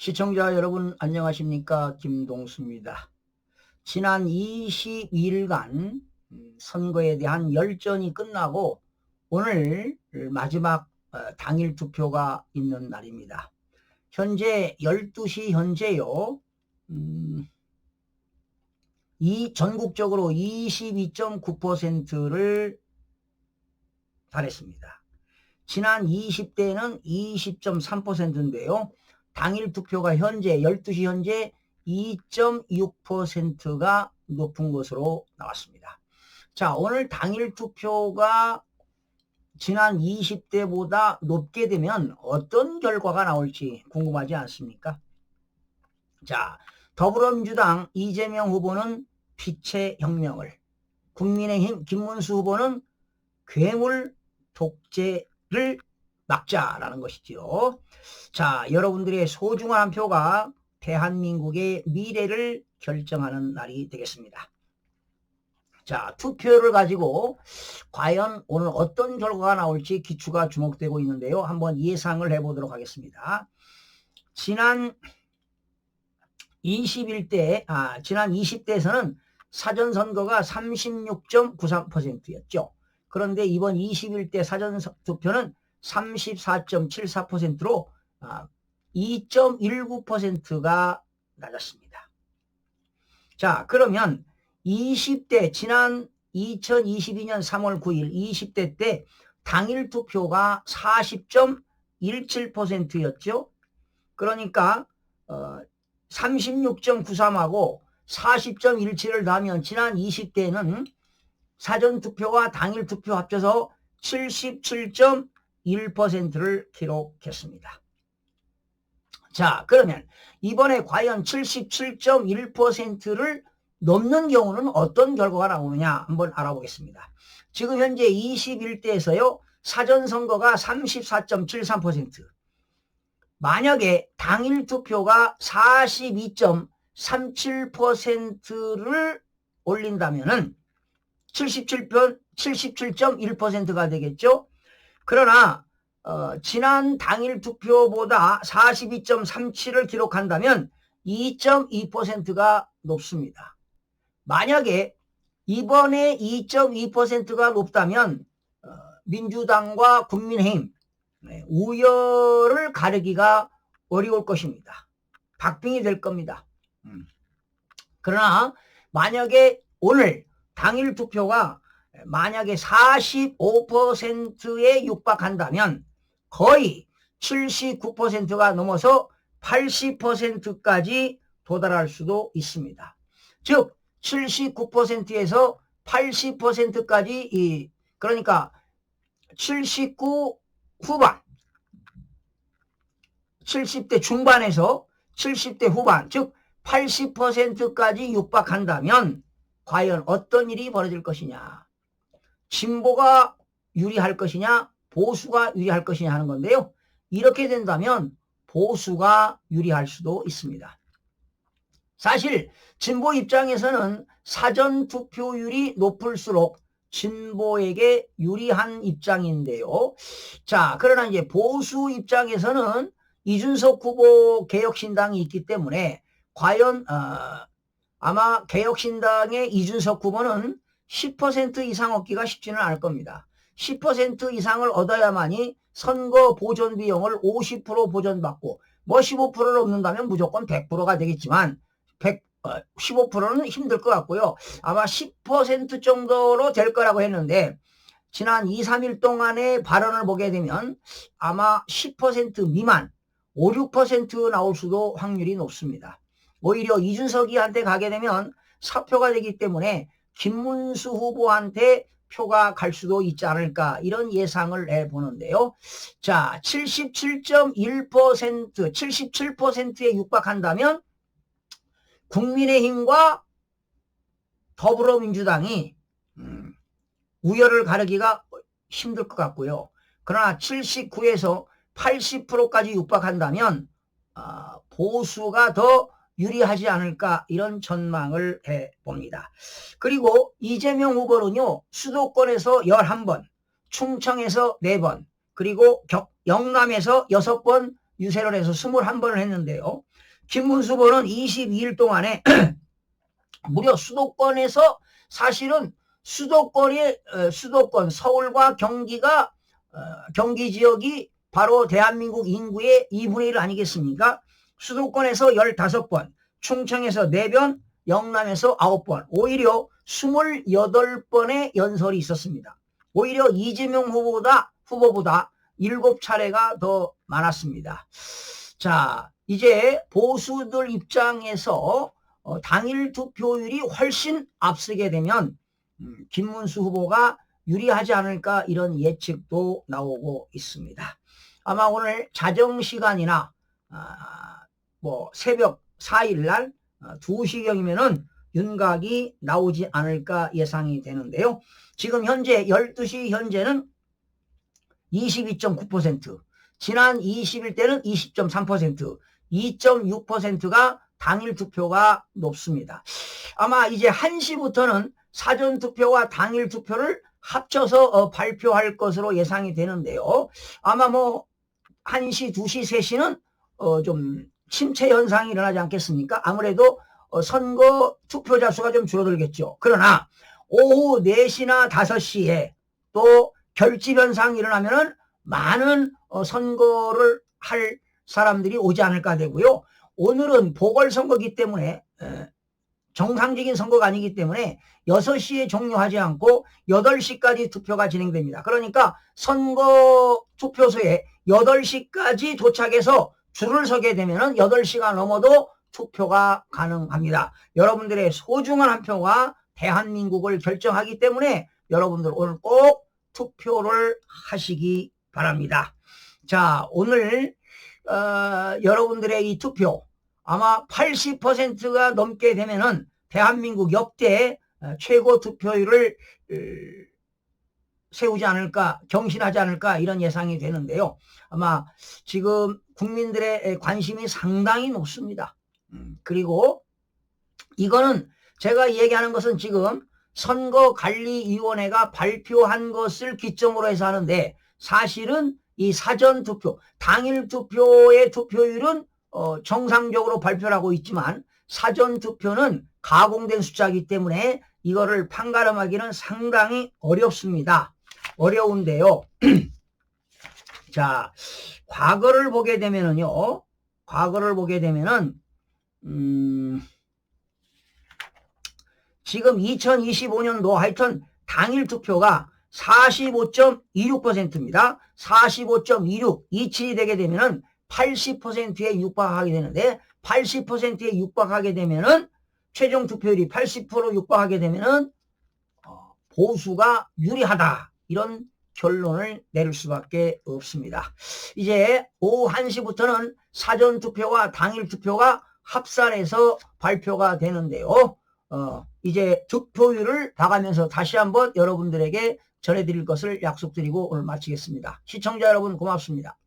시청자 여러분 안녕하십니까? 김동수입니다. 지난 22일간 선거에 대한 열전이 끝나고 오늘 마지막 당일 투표가 있는 날입니다. 현재 12시 현재요. 이 전국적으로 22.9%를 달했습니다. 지난 20대는 20.3%인데요. 당일 투표가 현재 12시 현재 2.6%가 높은 것으로 나왔습니다. 자, 오늘 당일 투표가 지난 20대보다 높게 되면 어떤 결과가 나올지 궁금하지 않습니까? 자, 더불어민주당 이재명 후보는 피체 혁명을, 국민의힘 김문수 후보는 괴물 독재를 막자라는 것이지요. 자, 여러분들의 소중한 한 표가 대한민국의 미래를 결정하는 날이 되겠습니다. 자, 투표를 가지고 과연 오늘 어떤 결과가 나올지 기추가 주목되고 있는데요. 한번 예상을 해보도록 하겠습니다. 지난 20대에서는 사전선거가 36.93%였죠. 그런데 이번 21대 사전투표는 34.74%로 2.19%가 낮았습니다. 자, 그러면 20대 지난 2022년 3월 9일 20대 때 당일 투표가 40.17%였죠. 그러니까 36.93하고 40.17을 더하면 지난 20대는 사전투표와 당일투표 합쳐서 77.1%를 기록했습니다. 자, 그러면 이번에 과연 77.1%를 넘는 경우는 어떤 결과가 나오느냐 한번 알아보겠습니다. 지금 현재 21대에서요. 사전선거가 34.73%. 만약에 당일투표가 42.37%를 올린다면은 77.1%가 되겠죠. 그러나 지난 당일 투표보다 42.37을 기록한다면 2.2%가 높습니다. 만약에 이번에 2.2%가 높다면 민주당과 국민의힘 우열을 가르기가 어려울 것입니다. 박빙이 될 겁니다. 그러나 만약에 오늘 당일 투표가 만약에 45%에 육박한다면 거의 79%가 넘어서 80%까지 도달할 수도 있습니다. 즉 79%에서 80%까지 그러니까 79 후반 70대 중반에서 70대 후반 즉 80%까지 육박한다면 과연 어떤 일이 벌어질 것이냐, 진보가 유리할 것이냐 보수가 유리할 것이냐 하는 건데요. 이렇게 된다면 보수가 유리할 수도 있습니다. 사실 진보 입장에서는 사전투표율이 높을수록 진보에게 유리한 입장인데요. 자, 그러나 이제 보수 입장에서는 이준석 후보 개혁신당이 있기 때문에 과연 아마 개혁신당의 이준석 후보는 10% 이상 얻기가 쉽지는 않을 겁니다. 10% 이상을 얻어야만이 선거 보존 비용을 50% 보전받고 뭐 15%를 얻는다면 무조건 100%가 되겠지만 15%는 힘들 것 같고요. 아마 10% 정도로 될 거라고 했는데 지난 2, 3일 동안의 발언을 보게 되면 아마 10% 미만 5, 6% 나올 수도 확률이 높습니다. 오히려 이준석이한테 가게 되면 사표가 되기 때문에 김문수 후보한테 표가 갈 수도 있지 않을까 이런 예상을 해보는데요. 자, 77.1% 77%에 육박한다면 국민의힘과 더불어민주당이 우열을 가르기가 힘들 것 같고요. 그러나 79에서 80%까지 육박한다면 보수가 더 유리하지 않을까 이런 전망을 해봅니다. 그리고 이재명 후보는요. 수도권에서 11번, 충청에서 4번, 그리고 영남에서 6번 유세를 해서 21번을 했는데요. 김문수 후보는 22일 동안에 무려 수도권에서 사실은 수도권 서울과 경기가 경기 지역이 바로 대한민국 인구의 2분의 1 아니겠습니까? 수도권에서 15번, 충청에서 4번, 영남에서 9번, 오히려 28번의 연설이 있었습니다. 오히려 이재명 후보보다 7차례가 더 많았습니다. 자, 이제 보수들 입장에서 당일 투표율이 훨씬 앞서게 되면 김문수 후보가 유리하지 않을까 이런 예측도 나오고 있습니다. 아마 오늘 자정시간이나 새벽 4일날 2시경이면은 윤곽이 나오지 않을까 예상이 되는데요. 지금 현재 12시 현재는 22.9%, 지난 20일 때는 20.3%, 2.6%가 당일 투표가 높습니다. 아마 이제 1시부터는 사전 투표와 당일 투표를 합쳐서 발표할 것으로 예상이 되는데요. 아마 1시, 2시, 3시는 좀 침체 현상이 일어나지 않겠습니까? 아무래도 선거 투표자 수가 좀 줄어들겠죠. 그러나 오후 4시나 5시에 또 결집 현상이 일어나면은 많은 선거를 할 사람들이 오지 않을까 되고요. 오늘은 보궐선거기 때문에 정상적인 선거가 아니기 때문에 6시에 종료하지 않고 8시까지 투표가 진행됩니다. 그러니까 선거 투표소에 8시까지 도착해서 줄을 서게 되면 8시가 넘어도 투표가 가능합니다. 여러분들의 소중한 한 표가 대한민국을 결정하기 때문에 여러분들 오늘 꼭 투표를 하시기 바랍니다. 자, 오늘 여러분들의 이 투표 아마 80%가 넘게 되면은 대한민국 역대 최고 투표율을 세우지 않을까, 경신하지 않을까 이런 예상이 되는데요. 아마 지금 국민들의 관심이 상당히 높습니다. 그리고 이거는 제가 얘기하는 것은 지금 선거관리위원회가 발표한 것을 기점으로 해서 하는데 사실은 이 사전투표, 당일 투표의 투표율은 정상적으로 발표를 하고 있지만 사전투표는 가공된 숫자이기 때문에 이거를 판가름하기는 상당히 어렵습니다. 어려운데요. 자, 과거를 보게 되면은요. 지금 2025년도 하여튼 당일 투표가 45.26%입니다. 45.26, 27이 되게 되면은 80%에 육박하게 되는데 80%에 육박하게 되면은 최종 투표율이 80% 육박하게 되면은 보수가 유리하다. 이런 결론을 내릴 수밖에 없습니다. 이제 오후 1시부터는 사전 투표와 당일 투표가 합산해서 발표가 되는데요. 이제 득표율을 봐가면서 다시 한번 여러분들에게 전해드릴 것을 약속드리고 오늘 마치겠습니다. 시청자 여러분 고맙습니다.